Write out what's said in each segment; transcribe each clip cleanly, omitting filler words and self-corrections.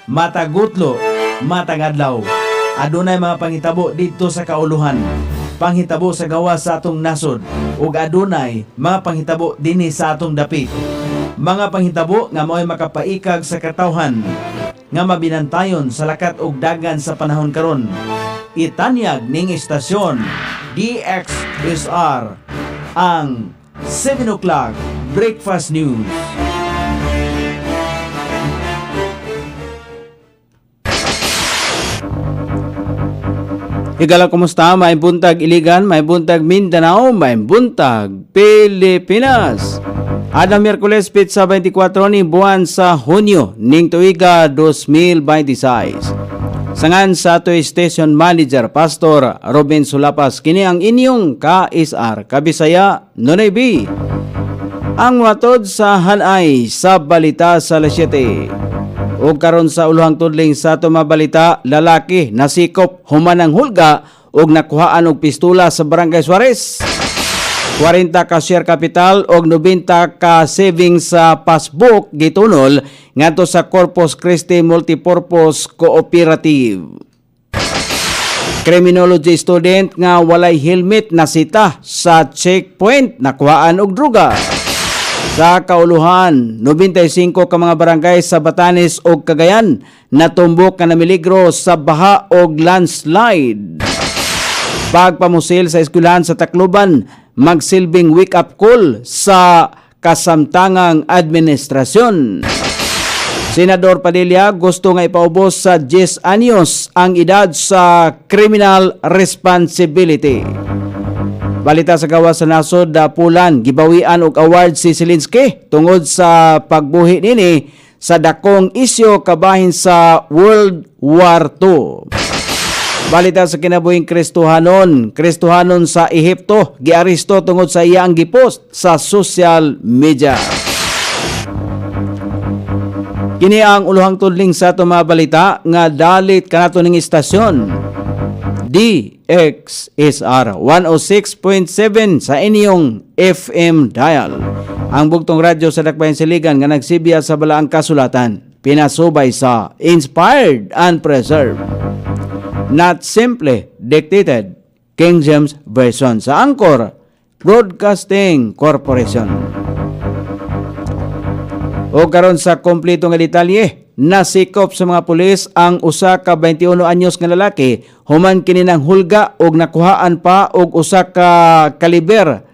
matagutlo, matangadlaw. Adunay mga panghitabo dito sa kauluhan, panghitabo sa gawa sa atong nasod, ug adunay mga panghitabo dinhi sa atong dapit. Mga panghitabo nga mao'y makapaikag sa katawhan, nga mabinantayon sa lakat ug dagan sa panahon karon. Itanyag ning istasyon DXSR ang 7 o'clock Breakfast News. Higala, kumusta? May buntag Iligan, may buntag Mindanao, may buntag Pilipinas. Ada Miyerkules, Pitsa 24 ni buwan sa Hunyo ning tuiga 2026. Sangan sa ato Station Manager Pastor Robin Sulapas, kini ang inyong KSR Kabisaya Nonay B. Ang watod sa hanay sa balita sa alas 7. O karon sa uluhang tudling sa ato mabalita, lalaki nasikop human ng hulga og nakuhaan og pistola sa Barangay Suarez. 40 ka share capital og 90 ka savings sa passbook gitunol ngadto sa Corpus Christi Multipurpose Cooperative. Criminology student nga walay helmet nasita sa checkpoint, nakuhaan og druga. Sa kauluhan, 95 ka mga barangay sa Batanes o Cagayan natumbok na namiligro sa baha o landslide. Pagpamusil sa eskwelahan sa Tacloban, magsilbing wake-up call sa kasamtangang administrasyon. Senador Padilla gusto nga ipaubos sa 10 anyos ang edad sa criminal responsibility. Balita sa gawa sa nasod, Pulan gibawian og award si Zelensky tungod sa pagbuhi nini sa dakong isyu kabahin sa World War II. Balita sa kinabuhing Kristohanon sa Ehipto giaresto tungod sa iyang gipost sa social media. Kini ang uluhang tudling sa ato mga balita nga dalit kanato ning istasyon DXSR 106.7 sa inyong FM dial. Ang bugtong radyo sa Dakbayan Siligan nga nagsibiya sa balaang kasulatan, pinasubay sa Inspired and Preserved, not simply dictated, King James Version sa Anchor Broadcasting Corporation. O karon sa kompleto nga detalye, nasikop sa mga pulis ang usa ka 21 anyos nga lalaki human kini ng hulga og nakuhaan pa og usa ka kaliber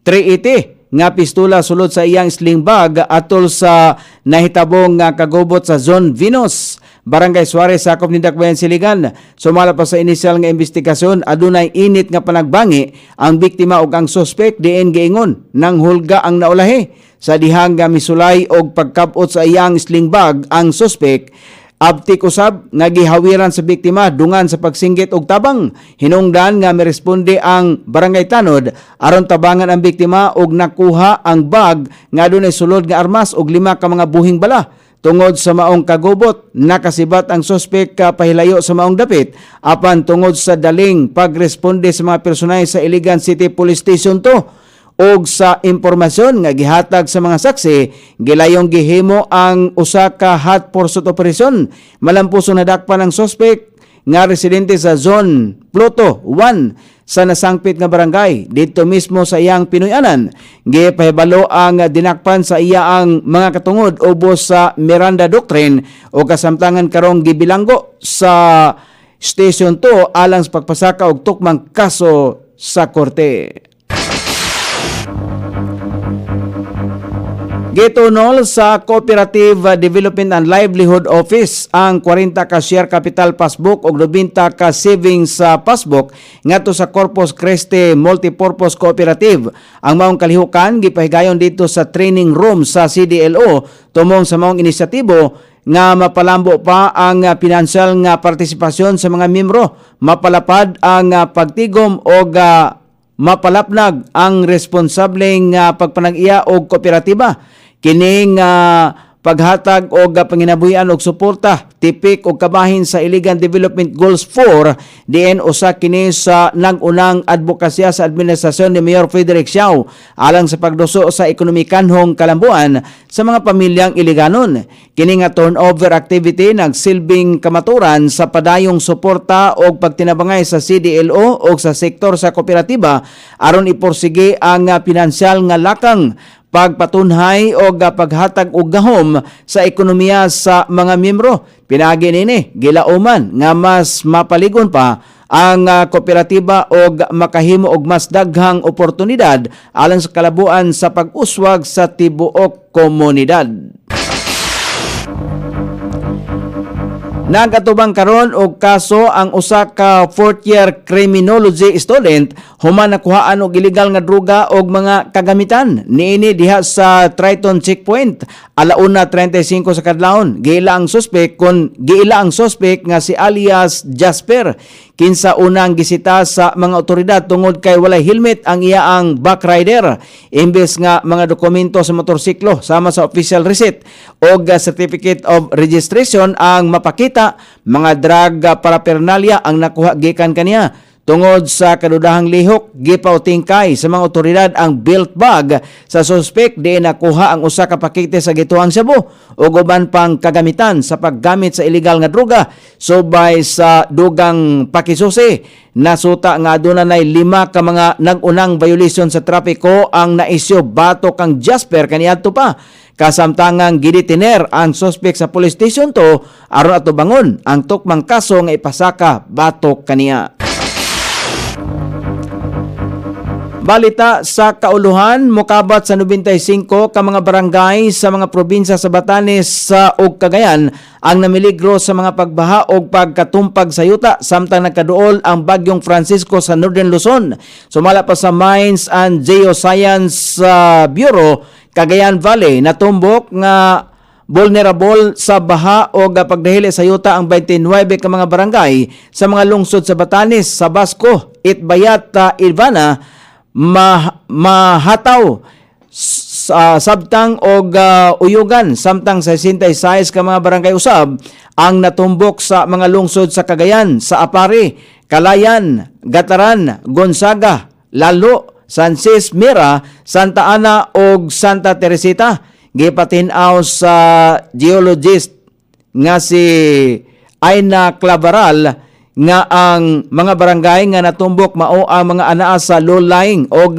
380 nga pistola sulod sa iyang sling bag atol sa nahitabong nga kagubot sa Zone Venus, Barangay Suarez, sakop ni Dakbayan Siligan. Sumala pa sa inisyal nga investigasyon, adunay init nga panagbangi ang biktima ug ang suspect diin giingon nang hulga ang naulahi. Sa dihang nga misulay og pagkabot sa iyang sling bag ang suspect, abtik usab nga gihawiran sa biktima dungan sa pagsinggit og tabang. Hinungdan nga miresponde ang barangay tanod aron tabangan ang biktima og nakuha ang bag nga adunay sulod nga armas og 5 ka mga buhing bala. Tungod sa maong kagubot, nakasibat ang suspect ka pahilayo sa maong dapit apan tungod sa daling pagresponde sa mga personay sa Iligan City Police Station 2 og sa impormasyon nga gihatag sa mga saksi, gilayong gihimo ang usa ka hot pursuit operation. Malampuson nadakpan ang suspect nga residente sa Zone Pluto 1 sa nasangpit nga barangay dito mismo sa iyang pinuyanan. Gipahibalo ang dinakpan sa iya ang mga katungod ubos sa Miranda Doctrine o kasamtangan karong gibilanggo sa Station 2 alang sa pagpasaka og tukmang kaso sa korte. Gitunol sa Cooperative Development and Livelihood Office ang 40 ka share capital passbook ug 90 ka savings sa passbook ngadto sa Corpus Christi Multipurpose Cooperative. Ang maong kalihukan gipahigayon dito sa training room sa CDLO tumong sa maong inisyatibo nga mapalambo pa ang pinansyal nga partisipasyon sa mga miyembro, mapalapad ang pagtigom og mapalapnag ang responsableng pagpanag-iya og kooperatiba. Kining paghatag og panginabuhian og suporta tipik og kabahin sa Iligan Development Goals 4 diin usa kini sa nag-unang advokasya sa administrasyon ni Mayor Frederick Siao alang sa pagduso sa ekonomikanhong kalambuan sa mga pamilyang Iliganon. Kini nga turnover activity nagsilbing kamaturan sa padayong suporta o pagtinabangay sa CDLO o sa sektor sa kooperatiba aron iporsige ang pinansyal nga lakang pagpatunhay o paghatag og gahom sa ekonomiya sa mga miyembro. Pinagi nini gilauman nga mas mapaligon pa ang kooperatiba og makahimo og mas daghang oportunidad alang sa kalabuan sa pag-uswag sa tibuok komunidad. Nagatubang karon og kaso ang usa ka fourth year criminology student human nakuhaan og illegal nga droga og mga kagamitan. Niini diha sa Triton Checkpoint alauna 35 sa kadlawon. Giila ang suspect nga si alias Jasper. Kinsa unang gisita sa mga otoridad tungod kay walay helmet ang iyaang backrider. Imbes nga mga dokumento sa motorsiklo sama sa official receipt o certificate of registration ang mapakita, mga drug paraphernalia ang nakuha gikan kaniya. Tungod sa kadudahang lihok, gipautingkay sa mga otoridad ang belt bag sa suspect di nakuha ang usa ka pakete sa gituang shabu ug uban pang kagamitan sa paggamit sa illegal nga droga subay sa dugang pakisusi. Nasuta nga aduna nay 5 ka mga nag-unang violation sa trapiko ang naisyo batok kang Jasper kaniadto pa. Kasamtangang gidetiner ang suspect sa police station 2 aron atubangon ang tukmang kaso nga ipasaka batok kaniya. Balita sa kauluhan, mokabat sa 95 ka mga barangay sa mga probinsya sa Batanes ug Cagayan ang namiligro sa mga pagbaha ug pagkatumpag sa yuta samtang nagkaduol ang bagyong Francisco sa Northern Luzon. Sumala pa sa Mines and Geoscience Bureau, Cagayan Valley natumbok nga vulnerable sa baha o pagdahili sa yuta ang 29 ka mga barangay sa mga lungsod sa Batanes, sa Basco, Itbayat, Ilvana, Mahataw, Sabtang og Uyugan, samtang sa 66 ka mga barangay usab ang natumbok sa mga lungsod sa Cagayan, sa Apare, Calayan, Gataran, Gonzaga, Lalo, Sansis, Mira, Santa Ana ug Santa Teresita. Gipatinaw sa geologist nga si Aina Clavaral nga ang mga barangay nga natumbok mao ang mga anaa sa low-lying o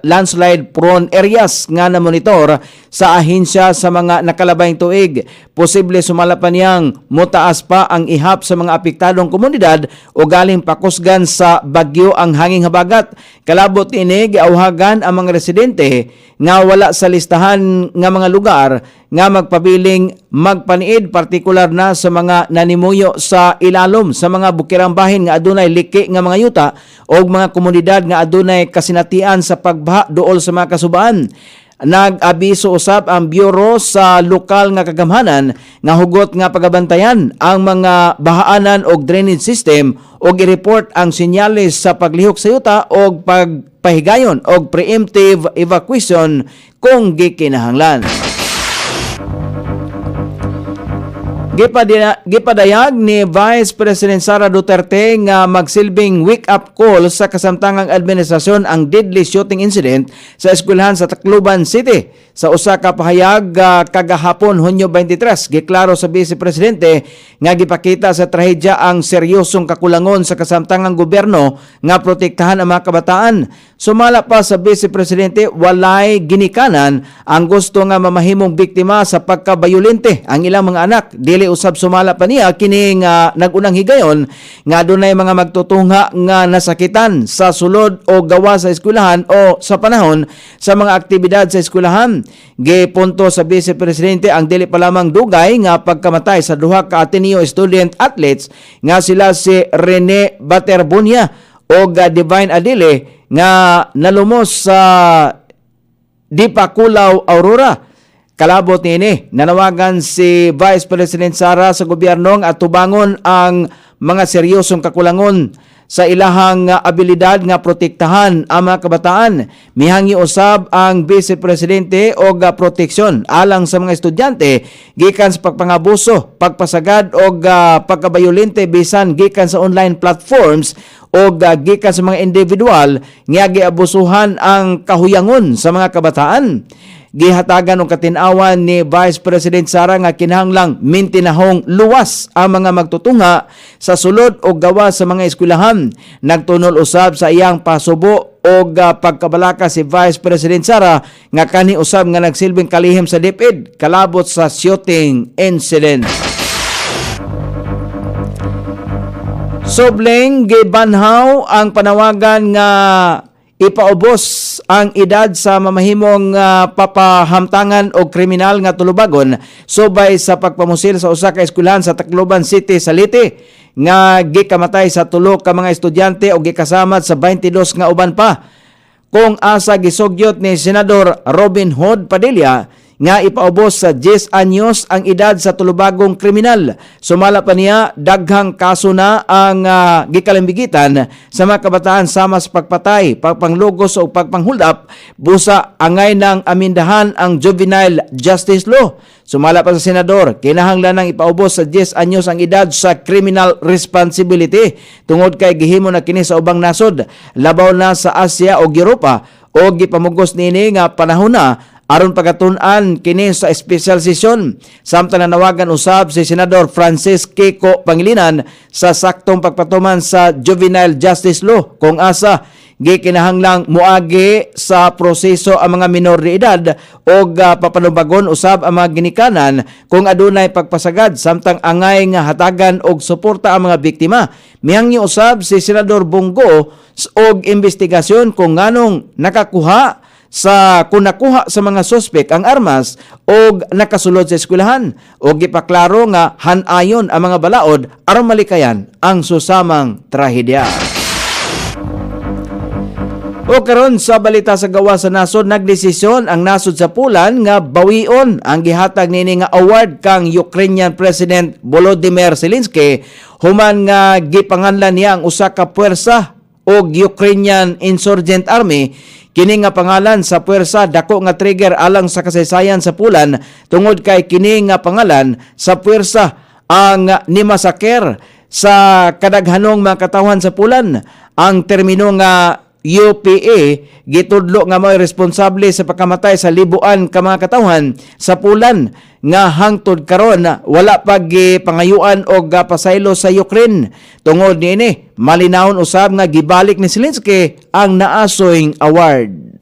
landslide prone areas nga na-monitor sa ahensya sa mga nakalabayng tuig. Posible sumala pa niyang mutaas pa ang ihap sa mga apektadong komunidad o galing pakusgan sa bagyo ang hanging habagat. Kalabot ini giawhagan ang mga residente nga wala sa listahan nga mga lugar nga magpabiling magpaniid, partikular na sa mga nanimuyo sa ilalom sa mga bukirang bahin nga adunay liki nga mga yuta o mga komunidad nga adunay kasinatian sa pagbaha duol sa mga kasubaan. Nag-abiso usab ang Bureau sa lokal nga kagamhanan nga hugot nga pagabantayan ang mga bahaanan o drainage system o i-report ang senyales sa paglihok sa yuta o pagpahigayon o preemptive evacuation kung gikinahanglan. Gipadayag ni Vice President Sara Duterte nga magsilbing wake-up call sa kasamtangang administrasyon ang deadly shooting incident sa eskwelahan sa Tacloban City. Sa usa ka pahayag kagahapon Hunyo 23, giklaro sa Vice Presidente nga gipakita sa trahedya ang seryosong kakulangon sa kasamtangang gobyerno nga protektahan ang mga kabataan. Sumala pa sa Vice Presidente, walay ginikanan ang gusto nga mamahimong biktima sa pagkabayolente ang ilang mga anak. Dili usab sumala pa niya kini nga nagunang higayon nga dunay mga magtutunga nga nasakitan sa sulod o gawa sa eskwelahan o sa panahon sa mga aktibidad sa eskwelahan. Gipunto sa Vice Presidente ang dili pa lamang dugay nga pagkamatay sa duha ka Ateneo student athletes nga sila si Rene Baterbunya o Divine Adile nga nalumos sa Dipakulaw, Aurora. Kalabot nini, nanawagan si Vice President Sara sa gobyerno at tubangon ang mga seryosong kakulangon sa ilahang abilidad nga protektahan ang mga kabataan. Mihangi usab ang Vice Presidente og proteksyon alang sa mga estudyante gikan sa pagpangabuso, pagpasagad og pagkabayolente bisan gikan sa online platforms o gikan sa mga individual nga giabusuhan ang kahuyangon sa mga kabataan. Gihatagan og katin-awan ni Vice President Sara nga kinahanglang mintinahong luwas ang mga magtutunga sa sulod o gawa sa mga eskwelahan. Nagtunol usab sa iyang pasubo og pagkabalaka si Vice President Sara nga kani usab nga nagsilbing kalihim sa DepEd kalabot sa shooting incident. Sobleng gibanhaw ang panawagan nga ipaubos ang edad sa mamahimong papahamtangan o kriminal nga tulubagon subay sa pagpamusil sa usa ka eskwelahan sa Tacloban City sa Leyte nga gikamatay sa tulo ka mga estudyante o gikasamad sa 22 nga uban pa. Kung asa gisugyot ni Senador Robin Hood Padilla nga ipaubos sa 10 anyos ang edad sa tulubagong kriminal. Sumala pa niya, daghang kaso na ang gikalimbigitan sa mga kabataan sama sa pagpatay, pagpanglugos o pagpanghuldap, busa angay ng amindahan ang Juvenile Justice Law. Sumala pa sa Senador, kinahanglan nang ipaubos sa 10 anyos ang edad sa criminal responsibility tungod kay gihimo na kini sa ubang nasod, labaw na sa Asia o Europa o gipamugos nini nga panahon na aron pagatunan kini sa special session. Samtang nanawagan usab si Senador Francis Kiko Pangilinan sa saktong pagpatuman sa Juvenile Justice Law kung asa gikinahanglang muagi sa proseso ang mga minor de edad o papanubagon usab ang mga ginikanan kung adunay pagpasagad samtang angay nga hatagan og suporta ang mga biktima. Mihangyo usab si Senador Bongo og investigasyon kung nganong nakakuha sa kung nakuha sa mga suspek ang armas o nakasulod sa eskwelahan o gipaklaro nga hanayon ang mga balaod aron malikayan ang susamang trahedya. O karon sa balita sa gawa sa nasod, nagdesisyon ang nasod sa Pulan nga bawion ang gihatag nini nga award kang Ukrainian President Volodymyr Zelensky human nga gipanganlan niya ang usa ka puwersa og Ukrainian Insurgent Army. Kini nga pangalan sa puwersa dako nga trigger alang sa kasaysayan sa Pulan tungod kay kini nga pangalan sa puwersa ang nimasaker sa kadaghanong mga katawhan sa Pulan. Ang termino nga UPA gitudlo nga mo'y responsable sa pagkamatay sa libuan ka mga katawhan sa Pulan nga hangtod karon wala pag pangayuan og pasaylo sa Ukraine. Tungod niini, malinawon usab nga gibalik ni Zelensky ang naasoyng award.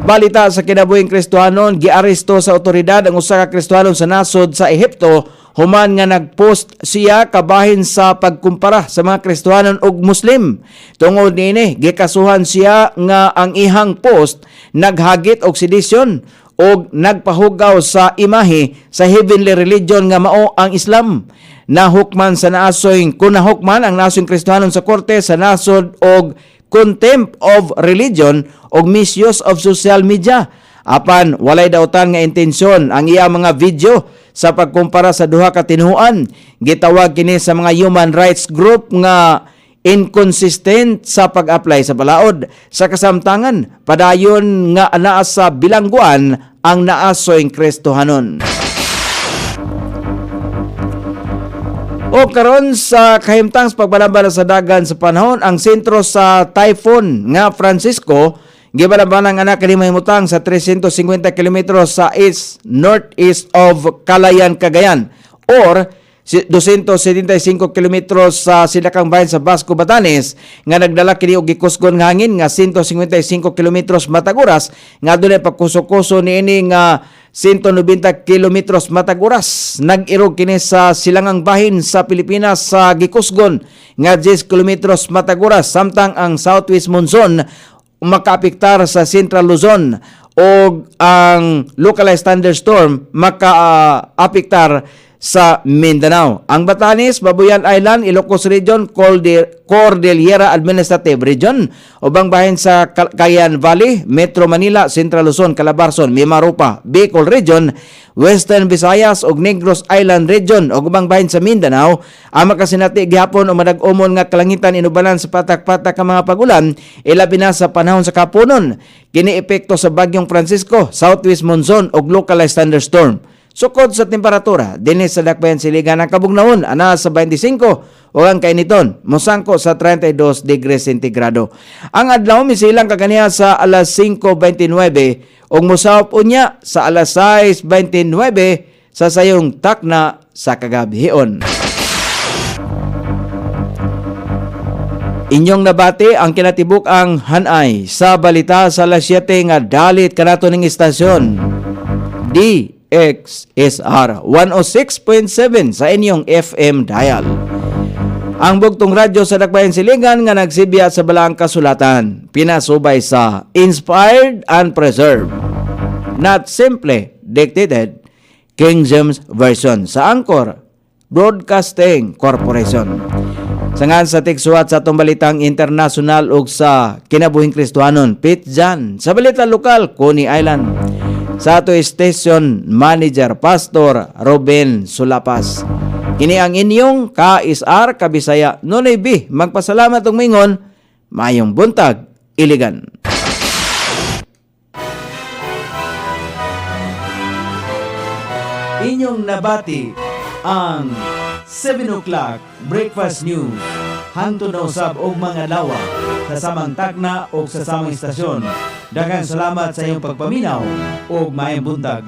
Balita sa kinabuhing Kristohanon, giaresto sa otoridad ang usa ka Kristohanon sa nasod sa Ehipto human nga nagpost siya kabahin sa pagkumpara sa mga Kristohanon ug Muslim. Tungod niini, gikasuhan siya nga ang ihang post naghagit og sedisyon og nagpahugaw sa imahe sa heavenly religion nga mao ang Islam. Nahukman sa naasoyng kunahukman ang nasoyng Kristohanon sa korte sa nasod og contempt of religion og misuse of social media. Apan walay dautan nga intensyon ang iya mga video sa pagkumpara sa duha ka tinuan. Gitawag kini sa mga human rights group nga inconsistent sa pag-apply sa balaod. Sa kasamtangan, padayon nga anaa sa bilangguan ang naasoyng Kristohanon. O karon sa kahimtang sa pagbalabala sa dagan sa panahon, ang sentro sa typhoon nga Francisco gibalaban ang anak kini mahimutang sa 350 kilometros sa northeast of Calayan, Cagayan or 275 kilometros sa silakang bahin sa Basco, Batanes nga nagdala kini og gikusgon nga hangin nga 155 kilometros matag oras nga adunay pagkuso-kuso niini nga 190 kilometros matag oras. Nag-irog kini sa silangang bahin sa Pilipinas sa gikusgon nga 10 kilometros matag oras samtang ang southwest monsoon makaapektar sa Central Luzon o ang localized thunderstorm makaapektar sa Mindanao. Ang Batanes, Babuyan Island, Ilocos Region, Cordillera Administrative Region, ubang bahin sa Cagayan Valley, Metro Manila, Central Luzon, Calabarzon, Mimaropa, Bicol Region, Western Visayas ug Negros Island Region ug ubang bahin sa Mindanao, ang makasinati gihapon o madag-umon nga kalangitan inubalan sa patak-patak ka mga pagulan, ilabi na sa panahon sa kapunon. Kini epekto sa Bagyong Francisco, southwest monsoon ug localized thunderstorm. Sukod sa temperatura, dinis sa dakbayan siligan ang kabugnaon, ana sa 25 o ang kainiton, mosangko sa 32 degrees centigrado. Ang adlaw misilang kaganiha sa alas 5:29 o musawop unya sa alas 6:29 sa sayong takna sa kagabihion. Inyong nabati ang kinatibuk ang hanay sa balita sa alas 7 nga dalit kanato ning istasyon. DXSR 106.7 sa inyong FM dial. Ang bugtong radyo sa Dakbayan Siligan nga nagsibya sa balaang kasulatan, pinasubay sa Inspired and Preserved, not simply dictated, King James Version sa Anchor Broadcasting Corporation. Sangan sa tigsuwat sa itong balitang internasyonal ug sa kinabuhing Kristohanon, Pete Jan sa balita lokal, Coney Island. Sa ato station manager Pastor Ruben Sulapas. Kini ang inyong KSR Kabisaya Nonoy B. Magpasalamat og mingon, mayong buntag, Iligan. Inyong nabati ang 7 o'clock breakfast news. Hangtod na usab og mga lawa sa samang takna o sa samang istasyon. Daghang salamat sa iyong pagpaminaw ug maayong buntag.